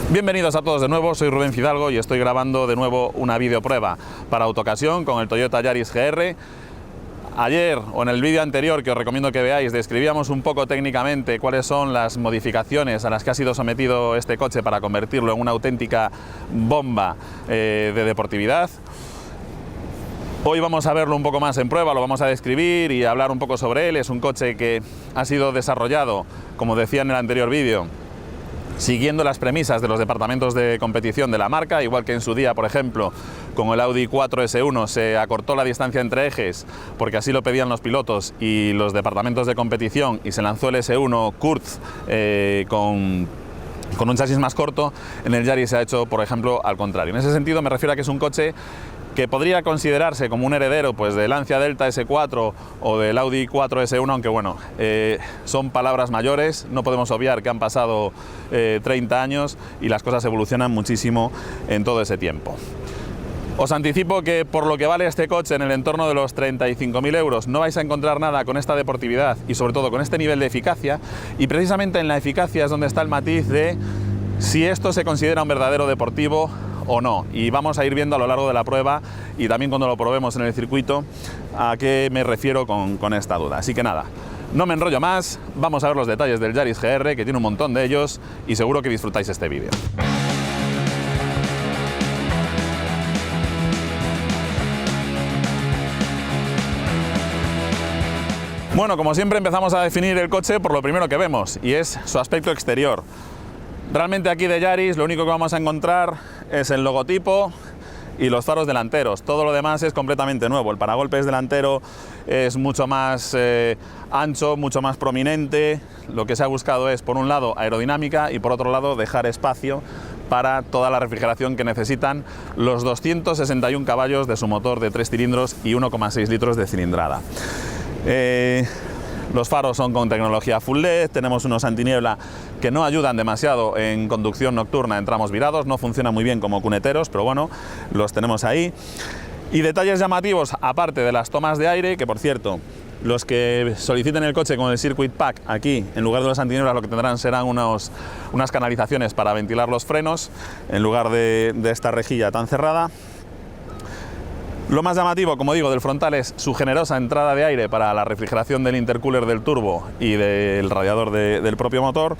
Bienvenidos a todos de nuevo, soy Rubén Fidalgo y estoy grabando de nuevo una videoprueba para Autocasión con el Toyota Yaris GR. Ayer, o en el vídeo anterior que os recomiendo que veáis, describíamos un poco técnicamente cuáles son las modificaciones a las que ha sido sometido este coche para convertirlo en una auténtica bomba de deportividad. Hoy vamos a verlo un poco más en prueba, lo vamos a describir y hablar un poco sobre él. Es un coche que ha sido desarrollado, como decía en el anterior vídeo, siguiendo las premisas de los departamentos de competición de la marca, igual que en su día, por ejemplo, con el Audi 4 S1 se acortó la distancia entre ejes porque así lo pedían los pilotos y los departamentos de competición, y se lanzó el S1 Kurz con un chasis más corto. En el Yaris se ha hecho, por ejemplo, al contrario. En ese sentido me refiero a que es un coche que podría considerarse como un heredero pues del Lancia Delta S4 o del Audi 4 S1, aunque bueno, son palabras mayores, no podemos obviar que han pasado 30 años y las cosas evolucionan muchísimo en todo ese tiempo. Os anticipo que por lo que vale este coche, en el entorno de los 35.000 euros, no vais a encontrar nada con esta deportividad y sobre todo con este nivel de eficacia, y precisamente en la eficacia es donde está el matiz de si esto se considera un verdadero deportivo o no, y vamos a ir viendo a lo largo de la prueba y también cuando lo probemos en el circuito a qué me refiero con esta duda. Así que nada, no me enrollo más, vamos a ver los detalles del Yaris GR, que tiene un montón de ellos, y seguro que disfrutáis este vídeo. Bueno, como siempre empezamos a definir el coche por lo primero que vemos, y es su aspecto exterior. Realmente aquí de Yaris lo único que vamos a encontrar es el logotipo y los faros delanteros. Todo lo demás es completamente nuevo. El paragolpes delantero es mucho más ancho, mucho más prominente. Lo que se ha buscado es, por un lado, aerodinámica y por otro lado, dejar espacio para toda la refrigeración que necesitan los 261 caballos de su motor de 3 cilindros y 1,6 litros de cilindrada. Los faros son con tecnología Full LED, tenemos unos antiniebla que no ayudan demasiado en conducción nocturna en tramos virados, no funcionan muy bien como cuneteros, pero bueno, los tenemos ahí. Y detalles llamativos, aparte de las tomas de aire, que por cierto, los que soliciten el coche con el Circuit Pack, aquí en lugar de los antinieblas lo que tendrán serán unas canalizaciones para ventilar los frenos, en lugar de esta rejilla tan cerrada. Lo más llamativo, como digo, del frontal es su generosa entrada de aire para la refrigeración del intercooler del turbo y del radiador del propio motor,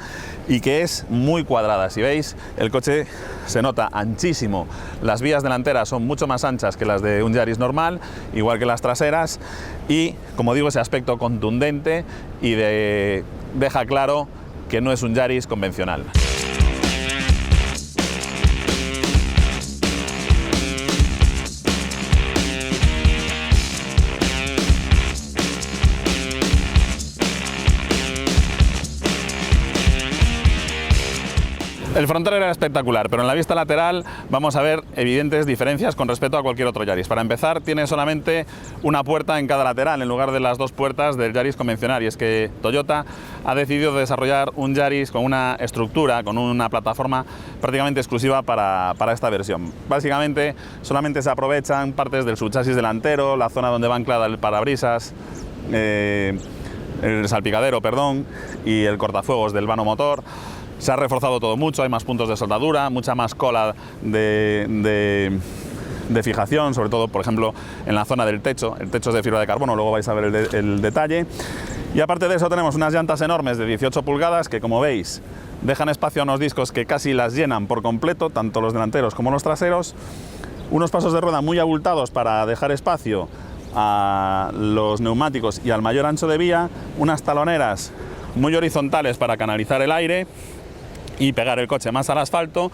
y que es muy cuadrada. Si veis, el coche se nota anchísimo. Las vías delanteras son mucho más anchas que las de un Yaris normal, igual que las traseras, y como digo, ese aspecto contundente y deja claro que no es un Yaris convencional. El frontal era espectacular, pero en la vista lateral vamos a ver evidentes diferencias con respecto a cualquier otro Yaris. Para empezar, tiene solamente una puerta en cada lateral en lugar de las dos puertas del Yaris convencional, y es que Toyota ha decidido desarrollar un Yaris con una estructura, con una plataforma prácticamente exclusiva para esta versión. Básicamente solamente se aprovechan partes del subchasis delantero, la zona donde va anclada el parabrisas, el salpicadero, perdón, y el cortafuegos del vano motor. Se ha reforzado todo mucho, hay más puntos de soldadura, mucha más cola de fijación, sobre todo, por ejemplo, en la zona del techo. El techo es de fibra de carbono, luego vais a ver el detalle. Y aparte de eso tenemos unas llantas enormes de 18 pulgadas que, como veis, dejan espacio a unos discos que casi las llenan por completo, tanto los delanteros como los traseros. Unos pasos de rueda muy abultados para dejar espacio a los neumáticos y al mayor ancho de vía. Unas taloneras muy horizontales para canalizar el aire y pegar el coche más al asfalto,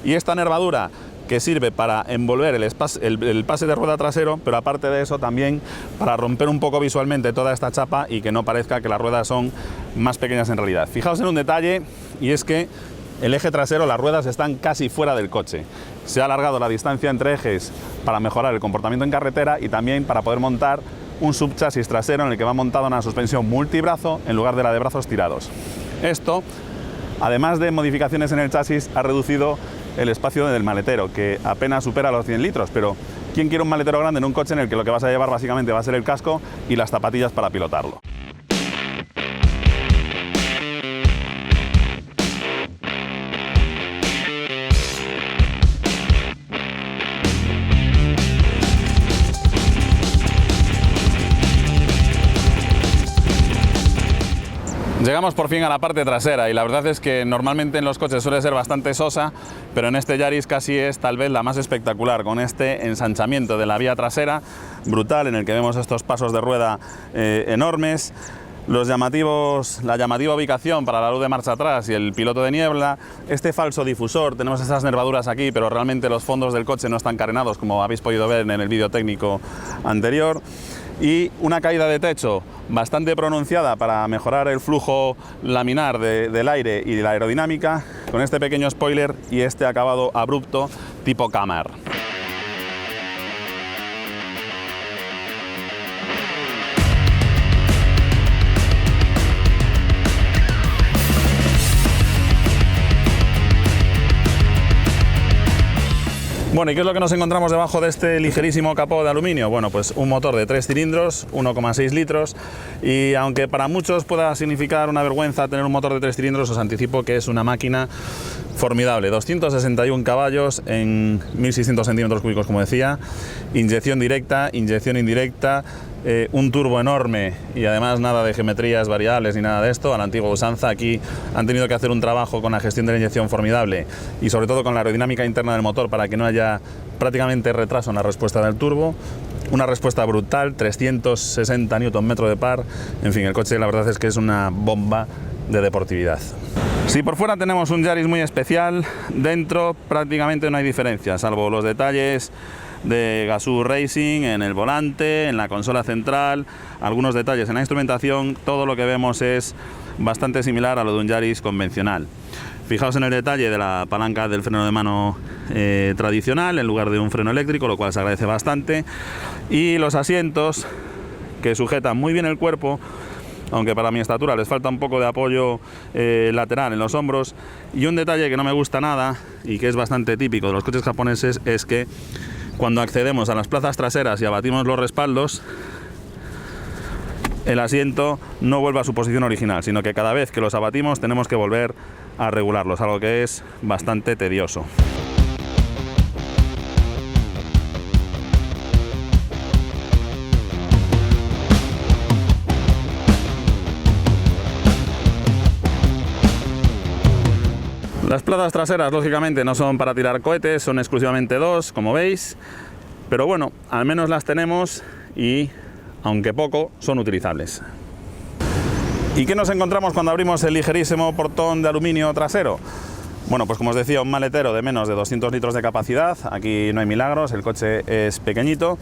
y esta nervadura que sirve para envolver el pase de rueda trasero, pero aparte de eso también para romper un poco visualmente toda esta chapa y que no parezca que las ruedas son más pequeñas en realidad. Fijaos en un detalle, y es que el eje trasero, las ruedas están casi fuera del coche. Se ha alargado la distancia entre ejes para mejorar el comportamiento en carretera y también para poder montar un subchasis trasero en el que va montada una suspensión multibrazo en lugar de la de brazos tirados. Esto, además de modificaciones en el chasis, ha reducido el espacio del maletero, que apenas supera los 100 litros, pero ¿quién quiere un maletero grande en un coche en el que lo que vas a llevar básicamente va a ser el casco y las zapatillas para pilotarlo? Llegamos por fin a la parte trasera y la verdad es que normalmente en los coches suele ser bastante sosa, pero en este Yaris casi es tal vez la más espectacular, con este ensanchamiento de la vía trasera brutal en el que vemos estos pasos de rueda enormes, la llamativa ubicación para la luz de marcha atrás y el piloto de niebla, este falso difusor, tenemos estas nervaduras aquí, pero realmente los fondos del coche no están carenados, como habéis podido ver en el vídeo técnico anterior. Y una caída de techo bastante pronunciada para mejorar el flujo laminar del aire y la aerodinámica, con este pequeño spoiler y este acabado abrupto tipo Camar. Bueno, ¿y qué es lo que nos encontramos debajo de este ligerísimo capó de aluminio? Bueno, pues un motor de 3 cilindros, 1,6 litros, y aunque para muchos pueda significar una vergüenza tener un motor de 3 cilindros, os anticipo que es una máquina formidable. 261 caballos en 1.600 centímetros cúbicos, como decía, inyección directa, inyección indirecta, un turbo enorme y además nada de geometrías variables ni nada de esto, a la antigua usanza. Aquí han tenido que hacer un trabajo con la gestión de la inyección formidable y sobre todo con la aerodinámica interna del motor para que no haya prácticamente retraso en la respuesta del turbo. Una respuesta brutal, 360 Nm de par, en fin, el coche la verdad es que es una bomba de deportividad. Si por fuera tenemos un Yaris muy especial, dentro prácticamente no hay diferencia, salvo los detalles de Gazoo Racing en el volante, en la consola central, algunos detalles en la instrumentación. Todo lo que vemos es bastante similar a lo de un Yaris convencional. Fijaos en el detalle de la palanca del freno de mano tradicional en lugar de un freno eléctrico, lo cual se agradece bastante, y los asientos que sujetan muy bien el cuerpo, aunque para mi estatura les falta un poco de apoyo lateral en los hombros. Y un detalle que no me gusta nada y que es bastante típico de los coches japoneses es que cuando accedemos a las plazas traseras y abatimos los respaldos, el asiento no vuelve a su posición original, sino que cada vez que los abatimos tenemos que volver a regularlos, algo que es bastante tedioso. Las plazas traseras lógicamente no son para tirar cohetes, son exclusivamente dos, como veis, pero bueno, al menos las tenemos y, aunque poco, son utilizables. ¿Y qué nos encontramos cuando abrimos el ligerísimo portón de aluminio trasero? Bueno, pues como os decía, un maletero de menos de 200 litros de capacidad. Aquí no hay milagros, el coche es pequeñito.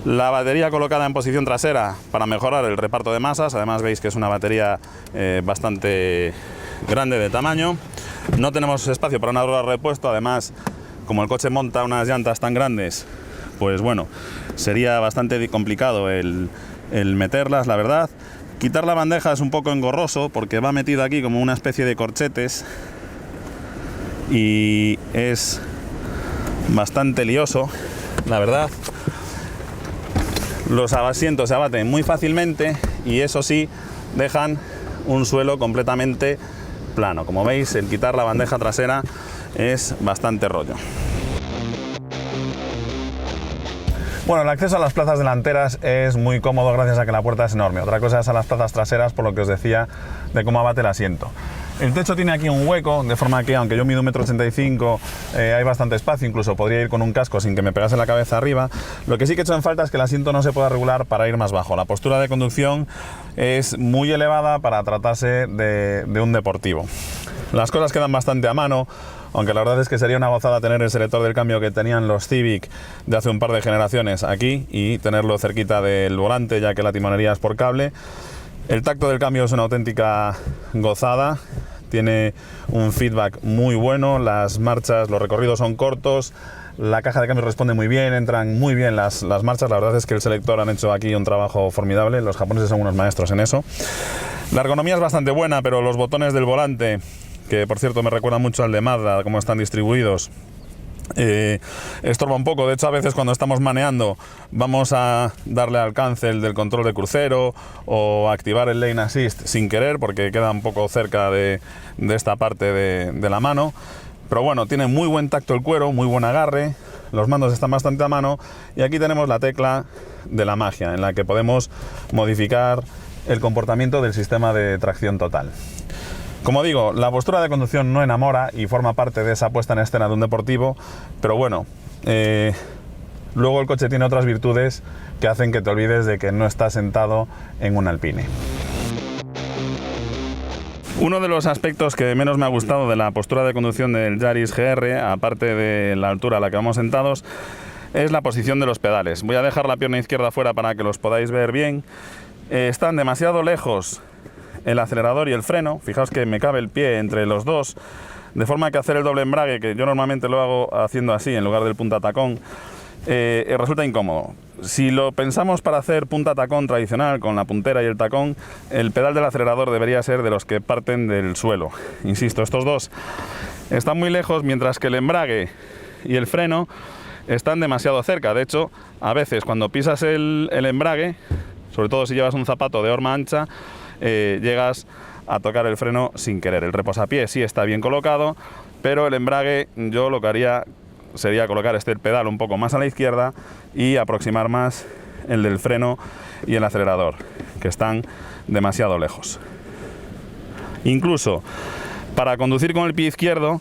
La batería colocada en posición trasera para mejorar el reparto de masas. Además veis que es una batería bastante grande de tamaño. No tenemos espacio para una rueda de repuesto. Además, como el coche monta unas llantas tan grandes, pues bueno, sería bastante complicado el meterlas, la verdad. Quitar la bandeja es un poco engorroso porque va metido aquí como una especie de corchetes y es bastante lioso, la verdad. Los asientos se abaten muy fácilmente y eso sí, dejan un suelo completamente plano. Como veis, el quitar la bandeja trasera es bastante rollo. Bueno, el acceso a las plazas delanteras es muy cómodo gracias a que la puerta es enorme. Otra cosa es a las plazas traseras, por lo que os decía de cómo abate el asiento. El techo tiene aquí un hueco, de forma que aunque yo mido 1,85 m, hay bastante espacio, incluso podría ir con un casco sin que me pegase la cabeza arriba. Lo que sí que he hecho en falta es que el asiento no se pueda regular para ir más bajo. La postura de conducción es muy elevada para tratarse de un deportivo. Las cosas quedan bastante a mano, aunque la verdad es que sería una gozada tener el selector del cambio que tenían los Civic de hace un par de generaciones aquí y tenerlo cerquita del volante, ya que la timonería es por cable. El tacto del cambio es una auténtica gozada, tiene un feedback muy bueno, las marchas, los recorridos son cortos, la caja de cambio responde muy bien, entran muy bien las marchas. La verdad es que el selector han hecho aquí un trabajo formidable, los japoneses son unos maestros en eso. La ergonomía es bastante buena, pero los botones del volante, que por cierto me recuerda mucho al de Mazda, cómo están distribuidos, estorba un poco. De hecho, a veces cuando estamos maneando vamos a darle al cancel del control de crucero o activar el lane assist sin querer porque queda un poco cerca de esta parte de la mano. Pero bueno, tiene muy buen tacto el cuero, muy buen agarre, los mandos están bastante a mano y aquí tenemos la tecla de la magia en la que podemos modificar el comportamiento del sistema de tracción total. Como digo, la postura de conducción no enamora y forma parte de esa puesta en escena de un deportivo, pero bueno, luego el coche tiene otras virtudes que hacen que te olvides de que no estás sentado en un Alpine. Uno de los aspectos que menos me ha gustado de la postura de conducción del Yaris GR, aparte de la altura a la que vamos sentados, es la posición de los pedales. Voy a dejar la pierna izquierda fuera para que los podáis ver bien. Están demasiado lejos el acelerador y el freno. Fijaos que me cabe el pie entre los dos, de forma que hacer el doble embrague, que yo normalmente lo hago haciendo así en lugar del punta tacón, resulta incómodo. Si lo pensamos para hacer punta tacón tradicional con la puntera y el tacón, el pedal del acelerador debería ser de los que parten del suelo. Insisto, estos dos están muy lejos, mientras que el embrague y el freno están demasiado cerca. De hecho, a veces cuando pisas el embrague, sobre todo si llevas un zapato de horma ancha, llegas a tocar el freno sin querer. El reposapiés sí está bien colocado, pero el embrague yo lo que haría sería colocar el pedal un poco más a la izquierda y aproximar más el del freno y el acelerador, que están demasiado lejos. Incluso para conducir con el pie izquierdo,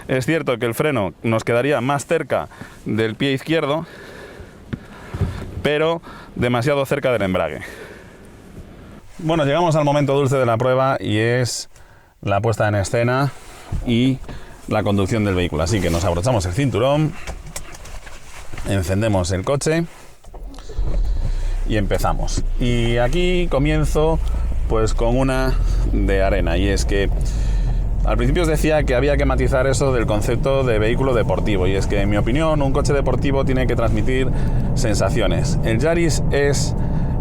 es cierto que el freno nos quedaría más cerca del pie izquierdo, pero demasiado cerca del embrague. Bueno, llegamos al momento dulce de la prueba y es la puesta en escena y la conducción del vehículo. Así que nos abrochamos el cinturón, encendemos el coche y empezamos. Y aquí comienzo pues con una de arena, y es que al principio os decía que había que matizar eso del concepto de vehículo deportivo, y es que en mi opinión un coche deportivo tiene que transmitir sensaciones. El Yaris es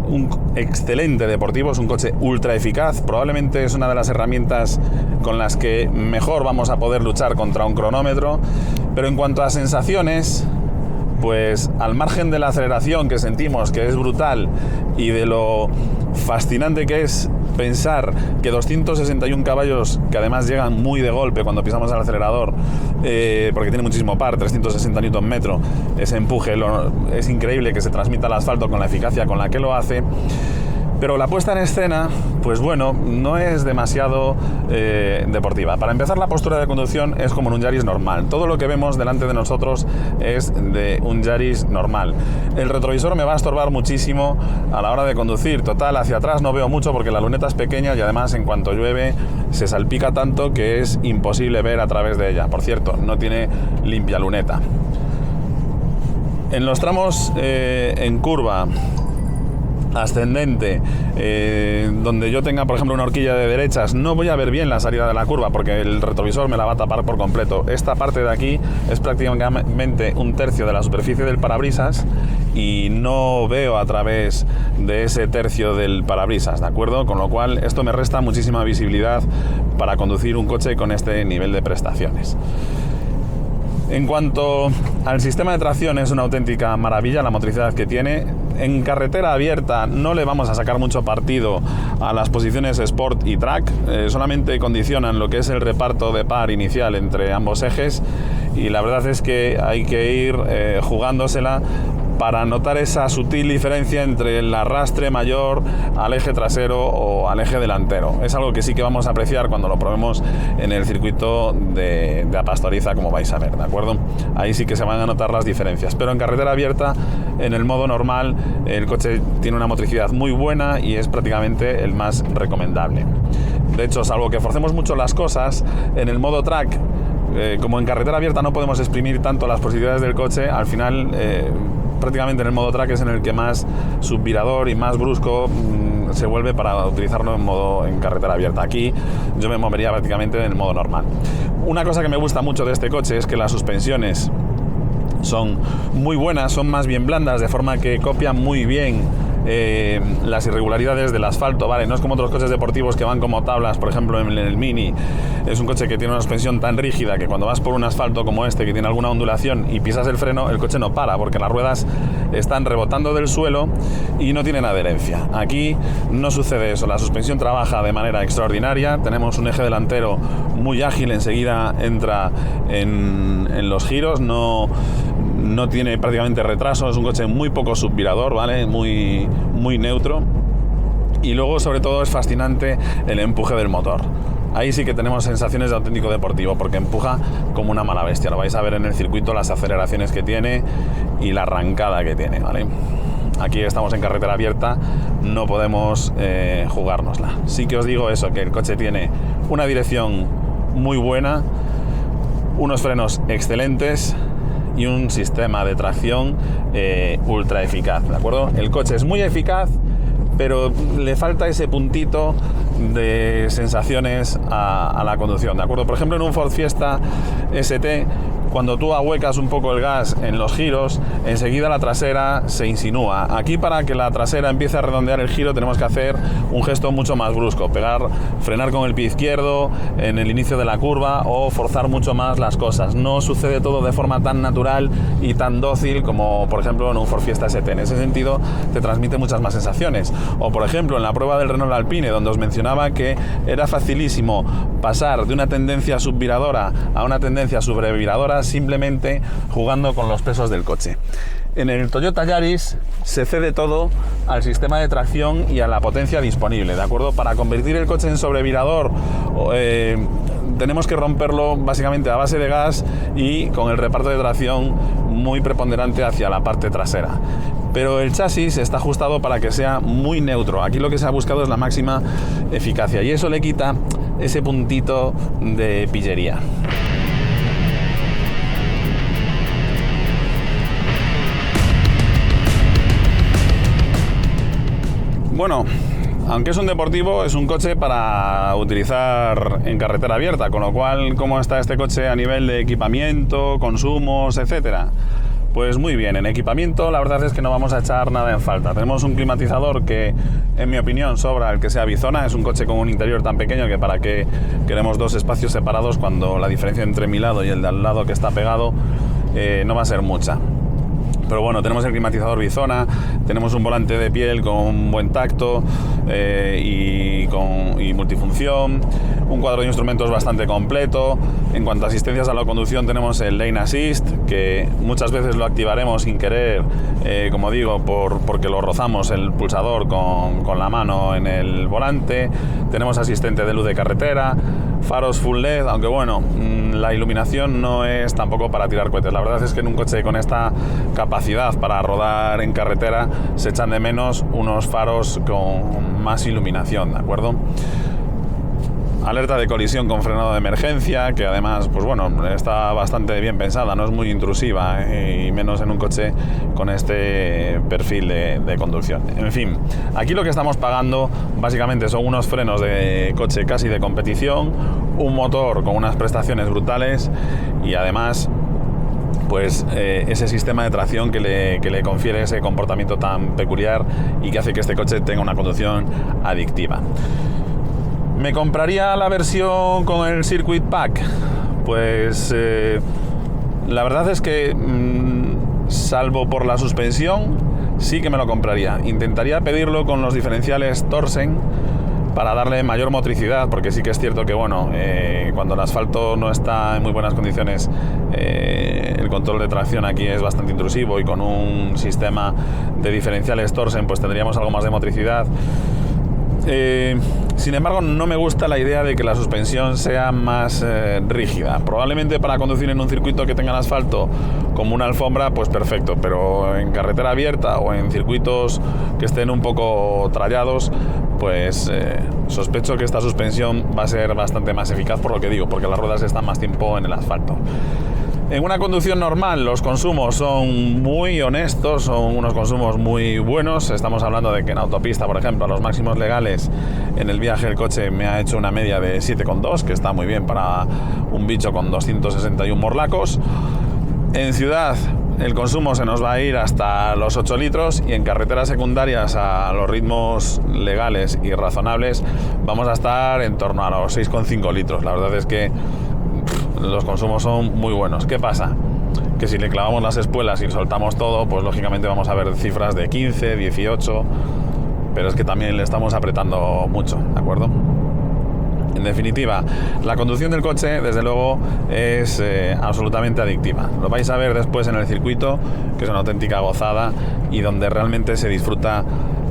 un excelente deportivo, es un coche ultra eficaz, probablemente es una de las herramientas con las que mejor vamos a poder luchar contra un cronómetro, pero en cuanto a sensaciones, pues al margen de la aceleración que sentimos, que es brutal, y de lo fascinante que es pensar que 261 caballos, que además llegan muy de golpe cuando pisamos el acelerador, porque tiene muchísimo par, 360 Nm, ese empuje, es increíble que se transmita al asfalto con la eficacia con la que lo hace. Pero la puesta en escena, pues bueno, no es demasiado deportiva. Para empezar, la postura de conducción es como en un Yaris normal. Todo lo que vemos delante de nosotros es de un Yaris normal. El retrovisor me va a estorbar muchísimo a la hora de conducir. Total, hacia atrás no veo mucho porque la luneta es pequeña y además en cuanto llueve se salpica tanto que es imposible ver a través de ella. Por cierto, no tiene limpia luneta. En los tramos en curva ascendente, donde yo tenga por ejemplo una horquilla de derechas, no voy a ver bien la salida de la curva porque el retrovisor me la va a tapar por completo. Esta parte de aquí es prácticamente un tercio de la superficie del parabrisas y no veo a través de ese tercio del parabrisas, ¿de acuerdo? Con lo cual esto me resta muchísima visibilidad para conducir un coche con este nivel de prestaciones. En cuanto al sistema de tracción, es una auténtica maravilla la motricidad que tiene. En carretera abierta no le vamos a sacar mucho partido a las posiciones Sport y Track, solamente condicionan lo que es el reparto de par inicial entre ambos ejes, y la verdad es que hay que ir jugándosela para notar esa sutil diferencia entre el arrastre mayor al eje trasero o al eje delantero. Es algo que sí que vamos a apreciar cuando lo probemos en el circuito de Pastoriza, como vais a ver, ¿de acuerdo? Ahí sí que se van a notar las diferencias, pero en carretera abierta, en el modo normal, el coche tiene una motricidad muy buena y es prácticamente el más recomendable. De hecho, salvo que forcemos mucho las cosas, en el modo track, como en carretera abierta no podemos exprimir tanto las posibilidades del coche, al final prácticamente en el modo track es en el que más subvirador y más brusco se vuelve para utilizarlo en carretera abierta. Aquí yo me movería prácticamente en el modo normal. Una cosa que me gusta mucho de este coche es que las suspensiones son muy buenas, son más bien blandas, de forma que copian muy bien las irregularidades del asfalto, ¿vale? No es como otros coches deportivos que van como tablas, por ejemplo en el Mini. Es un coche que tiene una suspensión tan rígida que cuando vas por un asfalto como este, que tiene alguna ondulación y pisas el freno, el coche no para, porque las ruedas están rebotando del suelo y no tienen adherencia. Aquí no sucede eso, la suspensión trabaja de manera extraordinaria, tenemos un eje delantero muy ágil, enseguida entra en los giros, no tiene prácticamente retraso, es un coche muy poco subvirador, ¿vale? Muy neutro. Y luego, sobre todo, es fascinante el empuje del motor. Ahí sí que tenemos sensaciones de auténtico deportivo, porque empuja como una mala bestia. Lo vais a ver en el circuito, las aceleraciones que tiene y la arrancada que tiene, ¿vale? Aquí estamos en carretera abierta, no podemos jugárnosla. Sí que os digo eso, que el coche tiene una dirección muy buena, unos frenos excelentes y un sistema de tracción ultra eficaz, ¿de acuerdo? El coche es muy eficaz, pero le falta ese puntito de sensaciones a la conducción, ¿de acuerdo? Por ejemplo, en un Ford Fiesta ST, cuando tú ahuecas un poco el gas en los giros, enseguida la trasera se insinúa. Aquí, para que la trasera empiece a redondear el giro, tenemos que hacer un gesto mucho más brusco, frenar con el pie izquierdo en el inicio de la curva o forzar mucho más las cosas. No sucede todo de forma tan natural y tan dócil como, por ejemplo, en un Ford Fiesta ST. En ese sentido, te transmite muchas más sensaciones. O, por ejemplo, en la prueba del Renault Alpine, donde os mencionaba que era facilísimo pasar de una tendencia subviradora a una tendencia sobreviradora simplemente jugando con los pesos del coche. En el Toyota Yaris se cede todo al sistema de tracción y a la potencia disponible, ¿de acuerdo? Para convertir el coche en sobrevirador tenemos que romperlo básicamente a base de gas y con el reparto de tracción muy preponderante hacia la parte trasera. Pero el chasis está ajustado para que sea muy neutro. Aquí lo que se ha buscado es la máxima eficacia y eso le quita ese puntito de pillería. Bueno, aunque es un deportivo, es un coche para utilizar en carretera abierta, con lo cual, ¿cómo está este coche a nivel de equipamiento, consumos, etcétera? Pues muy bien, en equipamiento la verdad es que no vamos a echar nada en falta. Tenemos un climatizador que, en mi opinión, sobra el que sea bizona. Es un coche con un interior tan pequeño que para qué queremos dos espacios separados cuando la diferencia entre mi lado y el de al lado que está pegado no va a ser mucha. Pero bueno, tenemos el climatizador bizona, tenemos un volante de piel con buen tacto y multifunción, un cuadro de instrumentos bastante completo. En cuanto a asistencias a la conducción, tenemos el Lane Assist, que muchas veces lo activaremos sin querer, como digo, porque lo rozamos el pulsador con la mano en el volante. Tenemos asistente de luz de carretera, faros full LED, aunque bueno, la iluminación no es tampoco para tirar cohetes. La verdad es que en un coche con esta capacidad para rodar en carretera se echan de menos unos faros con más iluminación, ¿de acuerdo? Alerta de colisión con frenado de emergencia, que además, pues bueno, está bastante bien pensada, no es muy intrusiva, y menos en un coche con este perfil de conducción. En fin, aquí lo que estamos pagando básicamente son unos frenos de coche casi de competición, un motor con unas prestaciones brutales y además pues ese sistema de tracción que le confiere ese comportamiento tan peculiar y que hace que este coche tenga una conducción adictiva. ¿Me compraría la versión con el Circuit Pack? Pues la verdad es que salvo por la suspensión sí que me lo compraría. Intentaría pedirlo con los diferenciales Torsen para darle mayor motricidad, porque sí que es cierto que bueno, cuando el asfalto no está en muy buenas condiciones, el control de tracción aquí es bastante intrusivo, y con un sistema de diferenciales Torsen pues tendríamos algo más de motricidad. Sin embargo, no me gusta la idea de que la suspensión sea más rígida. Probablemente para conducir en un circuito que tenga el asfalto como una alfombra, pues perfecto, pero en carretera abierta o en circuitos que estén un poco trallados, pues sospecho que esta suspensión va a ser bastante más eficaz, por lo que digo, porque las ruedas están más tiempo en el asfalto. En una conducción normal los consumos son muy honestos, son unos consumos muy buenos. Estamos hablando de que en autopista, por ejemplo, a los máximos legales en el viaje el coche me ha hecho una media de 7,2, que está muy bien para un bicho con 261 morlacos. En ciudad el consumo se nos va a ir hasta los 8 litros y en carreteras secundarias a los ritmos legales y razonables vamos a estar en torno a los 6,5 litros. La verdad es que los consumos son muy buenos. ¿Qué pasa? Que si le clavamos las espuelas y soltamos todo, pues lógicamente vamos a ver cifras de 15, 18, pero es que también le estamos apretando mucho, ¿de acuerdo? En definitiva, la conducción del coche, desde luego, es absolutamente adictiva. Lo vais a ver después en el circuito, que es una auténtica gozada y donde realmente se disfruta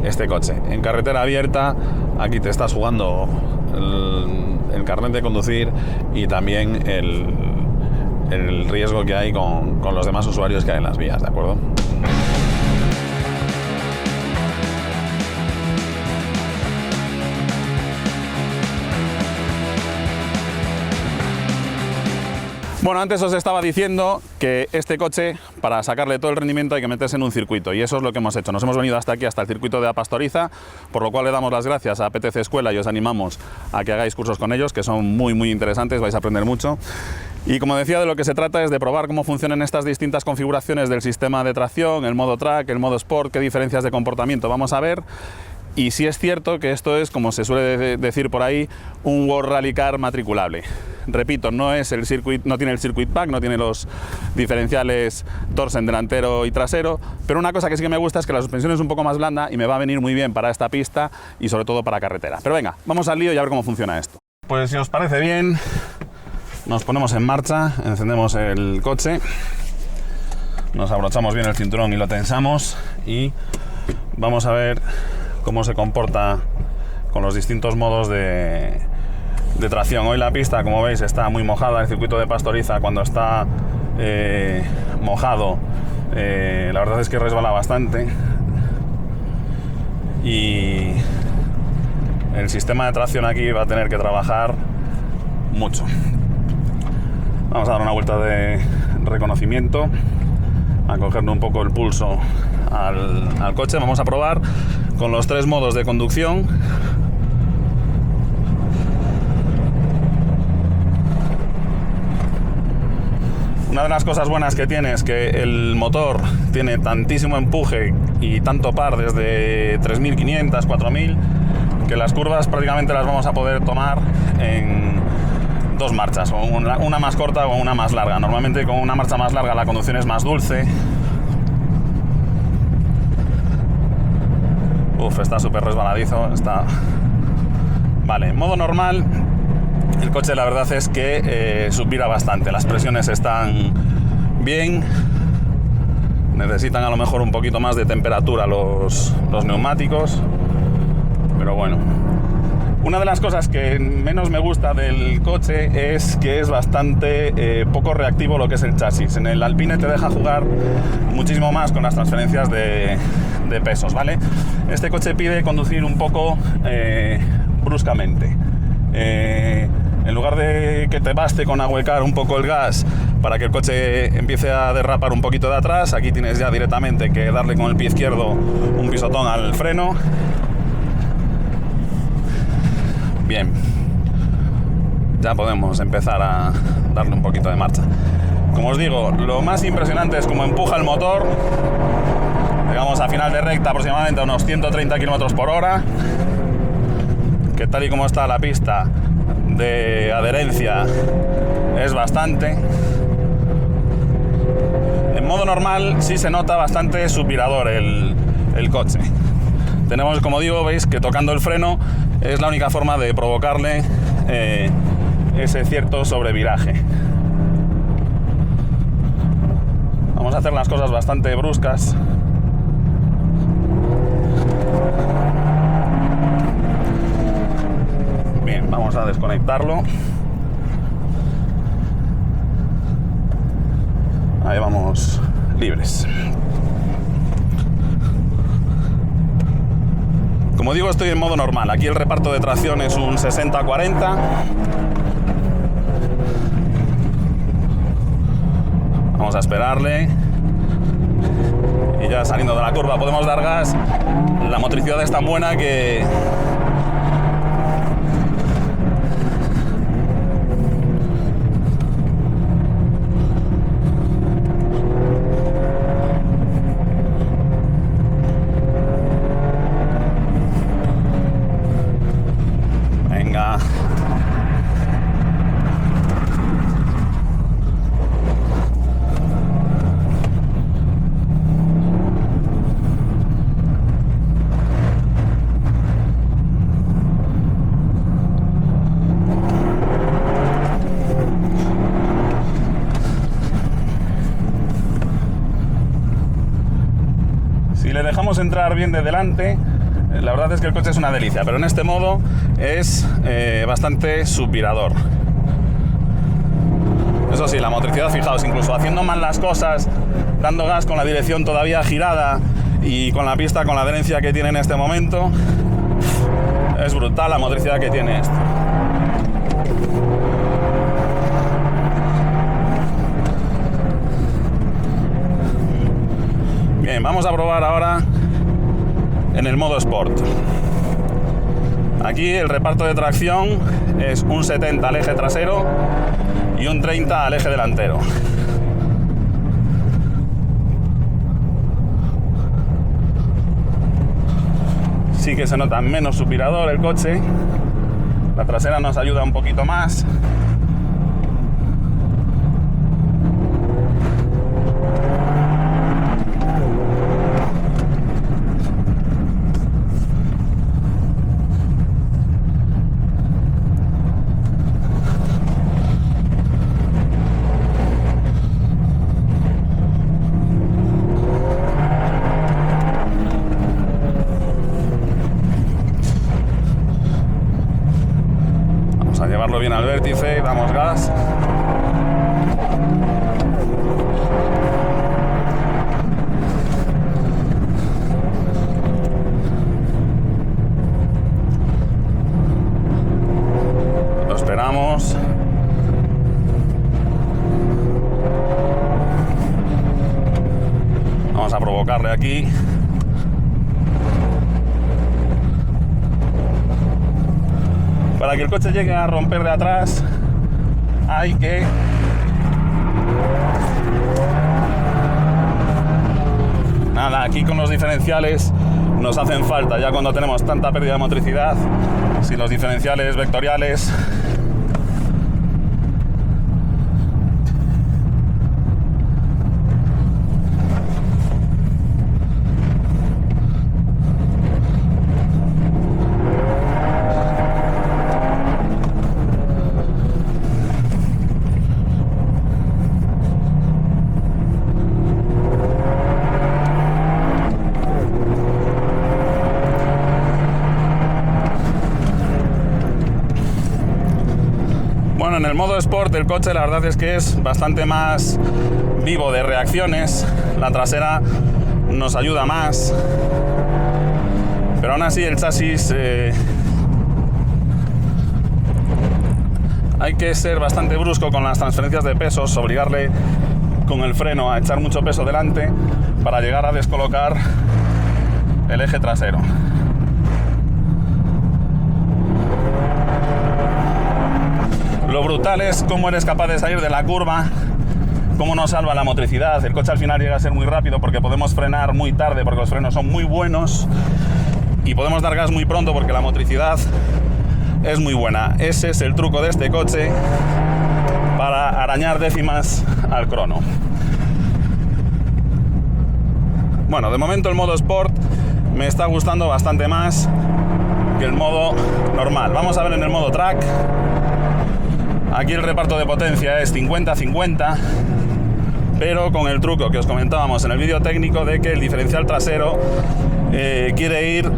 este coche. En carretera abierta, aquí te estás jugando el carnet de conducir y también el riesgo que hay con los demás usuarios que hay en las vías, ¿de acuerdo? Bueno, antes os estaba diciendo que este coche, para sacarle todo el rendimiento, hay que meterse en un circuito, y eso es lo que hemos hecho. Nos hemos venido hasta aquí, hasta el circuito de La Pastoriza, por lo cual le damos las gracias a PTC Escuela y os animamos a que hagáis cursos con ellos, que son muy interesantes, vais a aprender mucho. Y como decía, de lo que se trata es de probar cómo funcionan estas distintas configuraciones del sistema de tracción, el modo track, el modo sport, qué diferencias de comportamiento vamos a ver. Y sí es cierto que esto es, como se suele decir por ahí, un World Rally Car matriculable. Repito, no tiene el Circuit Pack, no tiene los diferenciales Torsen delantero y trasero, pero una cosa que sí que me gusta es que la suspensión es un poco más blanda y me va a venir muy bien para esta pista y sobre todo para carretera. Pero venga, vamos al lío y a ver cómo funciona esto. Pues si os parece bien, nos ponemos en marcha, encendemos el coche, nos abrochamos bien el cinturón y lo tensamos y vamos a ver cómo se comporta con los distintos modos de tracción. Hoy la pista, como veis, está muy mojada. El circuito de Pastoriza, cuando está mojado, la verdad es que resbala bastante, y el sistema de tracción aquí va a tener que trabajar mucho. Vamos a dar una vuelta de reconocimiento, a cogerle un poco el pulso al coche. Vamos a probar con los 3 modos de conducción. Una de las cosas buenas que tiene es que el motor tiene tantísimo empuje y tanto par desde 3.500, 4.000, que las curvas prácticamente las vamos a poder tomar en 2 marchas, o una más corta o una más larga. Normalmente con una marcha más larga la conducción es más dulce. Está súper resbaladizo, está... Vale, en modo normal, el coche la verdad es que suspira bastante, las presiones están bien, necesitan a lo mejor un poquito más de temperatura los neumáticos, pero bueno. Una de las cosas que menos me gusta del coche es que es bastante poco reactivo lo que es el chasis. En el Alpine te deja jugar muchísimo más con las transferencias de pesos, ¿vale? Este coche pide conducir un poco bruscamente. En lugar de que te baste con ahuecar un poco el gas para que el coche empiece a derrapar un poquito de atrás, aquí tienes ya directamente que darle con el pie izquierdo un pisotón al freno. Bien, ya podemos empezar a darle un poquito de marcha. Como os digo, lo más impresionante es cómo empuja el motor. Llegamos a final de recta aproximadamente a unos 130 km por hora, que tal y como está la pista de adherencia es bastante. En modo normal sí se nota bastante suspirador el coche. Tenemos, como digo, veis que tocando el freno es la única forma de provocarle ese cierto sobreviraje. Vamos a hacer las cosas bastante bruscas. Bien, vamos a desconectarlo. Ahí vamos libres. Como digo, estoy en modo normal. Aquí el reparto de tracción es un 60-40. Vamos a esperarle. Y ya saliendo de la curva podemos dar gas. La motricidad es tan buena que... Si le dejamos entrar bien de delante, la verdad es que el coche es una delicia, pero en este modo es bastante subvirador. Eso sí, la motricidad, fijaos, incluso haciendo mal las cosas, dando gas con la dirección todavía girada y con la pista con la adherencia que tiene en este momento, es brutal la motricidad que tiene esto. Bien, vamos a probar ahora en el modo Sport. Aquí el reparto de tracción es un 70 al eje trasero y un 30 al eje delantero. Sí que se nota menos subvirador el coche. La trasera nos ayuda un poquito más. A llevarlo bien al vértice, damos gas. Lo esperamos. Vamos a provocarle aquí. Para que el coche llegue a romper de atrás, hay que aquí con los diferenciales nos hacen falta, ya cuando tenemos tanta pérdida de motricidad, sin los diferenciales vectoriales. Bueno, en el modo Sport el coche la verdad es que es bastante más vivo de reacciones, la trasera nos ayuda más, pero aún así el chasis hay que ser bastante brusco con las transferencias de pesos, obligarle con el freno a echar mucho peso delante para llegar a descolocar el eje trasero. Lo brutal es cómo eres capaz de salir de la curva, cómo nos salva la motricidad. El coche al final llega a ser muy rápido porque podemos frenar muy tarde porque los frenos son muy buenos y podemos dar gas muy pronto porque la motricidad es muy buena. Ese es el truco de este coche para arañar décimas al crono. Bueno, de momento el modo Sport me está gustando bastante más que el modo normal. Vamos a ver en el modo Track. Aquí el reparto de potencia es 50-50, pero con el truco que os comentábamos en el vídeo técnico de que el diferencial trasero quiere ir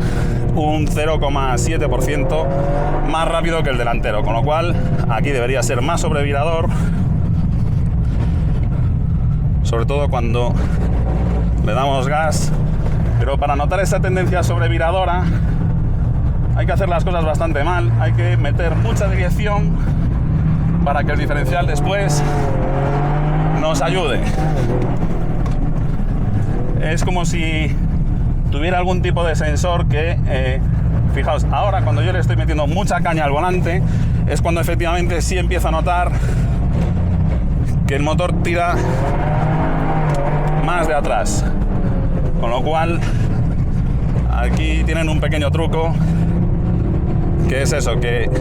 un 0,7% más rápido que el delantero, con lo cual aquí debería ser más sobrevirador, sobre todo cuando le damos gas. Pero para notar esa tendencia sobreviradora hay que hacer las cosas bastante mal, hay que meter mucha dirección para que el diferencial después nos ayude. Es como si tuviera algún tipo de sensor que, fijaos, ahora cuando yo le estoy metiendo mucha caña al volante, es cuando efectivamente sí empiezo a notar que el motor tira más de atrás. Con lo cual, aquí tienen un pequeño truco, que es eso, que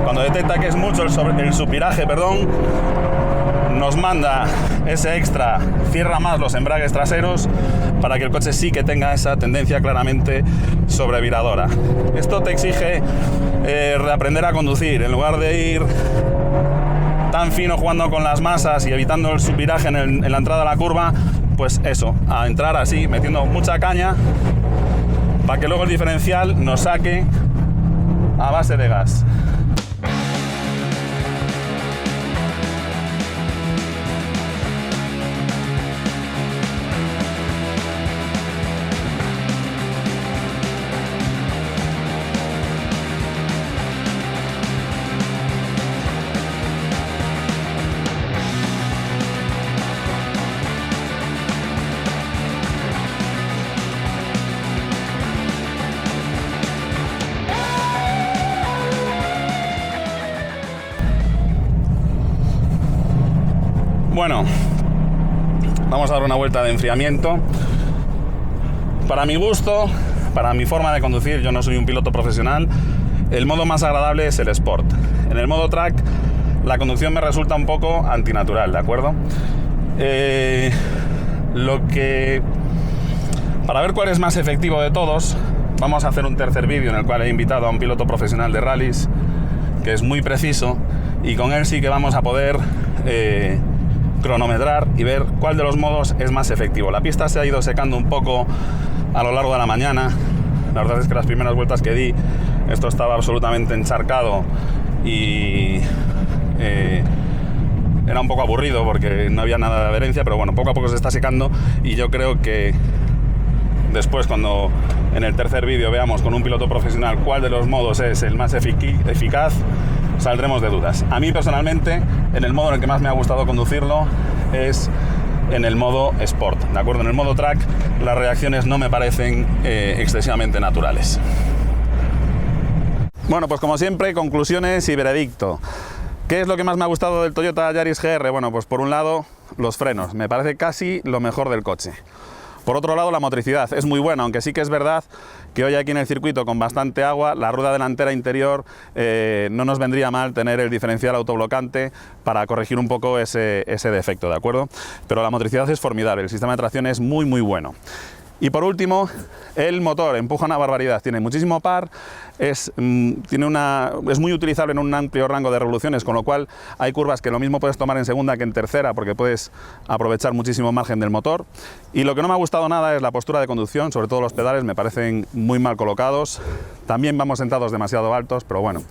cuando detecta que es mucho el subviraje, nos manda ese extra, cierra más los embragues traseros para que el coche sí que tenga esa tendencia claramente sobreviradora. Esto te exige reaprender a conducir, en lugar de ir tan fino jugando con las masas y evitando el subviraje en la entrada a la curva, pues eso, a entrar así, metiendo mucha caña para que luego el diferencial nos saque a base de gas. Bueno, vamos a dar una vuelta de enfriamiento. Para mi gusto, para mi forma de conducir, yo no soy un piloto profesional, el modo más agradable es el Sport. En el modo Track, la conducción me resulta un poco antinatural, ¿de acuerdo? Para ver cuál es más efectivo de todos, vamos a hacer un tercer vídeo en el cual he invitado a un piloto profesional de rallies, que es muy preciso, y con él sí que vamos a poder cronometrar y ver cuál de los modos es más efectivo. La pista se ha ido secando un poco a lo largo de la mañana. La verdad es que las primeras vueltas que di, esto estaba absolutamente encharcado y era un poco aburrido porque no había nada de adherencia, pero bueno, poco a poco se está secando, y yo creo que después, cuando en el tercer vídeo veamos con un piloto profesional cuál de los modos es el más eficaz, saldremos de dudas. A mí personalmente, en el modo en el que más me ha gustado conducirlo es en el modo Sport, ¿de acuerdo? En el modo Track las reacciones no me parecen excesivamente naturales. Bueno, pues como siempre, conclusiones y veredicto. ¿Qué es lo que más me ha gustado del Toyota Yaris GR? Bueno, pues por un lado, los frenos. Me parece casi lo mejor del coche. Por otro lado, la motricidad es muy buena, aunque sí que es verdad que hoy aquí en el circuito, con bastante agua, la rueda delantera interior no nos vendría mal tener el diferencial autoblocante para corregir un poco ese defecto, ¿de acuerdo? Pero la motricidad es formidable, el sistema de tracción es muy bueno. Y por último, el motor empuja una barbaridad, tiene muchísimo par, es muy utilizable en un amplio rango de revoluciones, con lo cual hay curvas que lo mismo puedes tomar en segunda que en tercera, porque puedes aprovechar muchísimo margen del motor. Y lo que no me ha gustado nada es la postura de conducción, sobre todo los pedales me parecen muy mal colocados. También vamos sentados demasiado altos, pero bueno.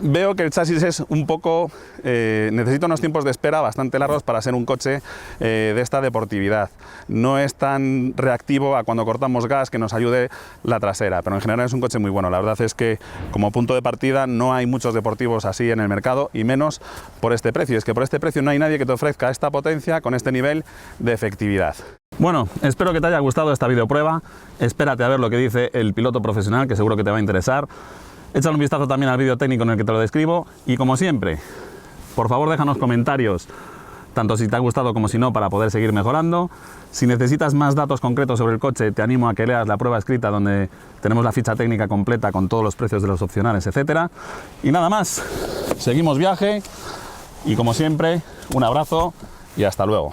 Veo que el chasis es un poco... necesita unos tiempos de espera bastante largos para ser un coche de esta deportividad. No es tan reactivo a cuando cortamos gas que nos ayude la trasera, pero en general es un coche muy bueno. La verdad es que como punto de partida no hay muchos deportivos así en el mercado, y menos por este precio. Es que por este precio no hay nadie que te ofrezca esta potencia con este nivel de efectividad. Bueno, espero que te haya gustado esta videoprueba. Espérate a ver lo que dice el piloto profesional, que seguro que te va a interesar. Échale un vistazo también al vídeo técnico en el que te lo describo, y como siempre, por favor déjanos comentarios, tanto si te ha gustado como si no, para poder seguir mejorando. Si necesitas más datos concretos sobre el coche, te animo a que leas la prueba escrita, donde tenemos la ficha técnica completa con todos los precios de los opcionales, etcétera. Y nada más, seguimos viaje, y como siempre, un abrazo y hasta luego.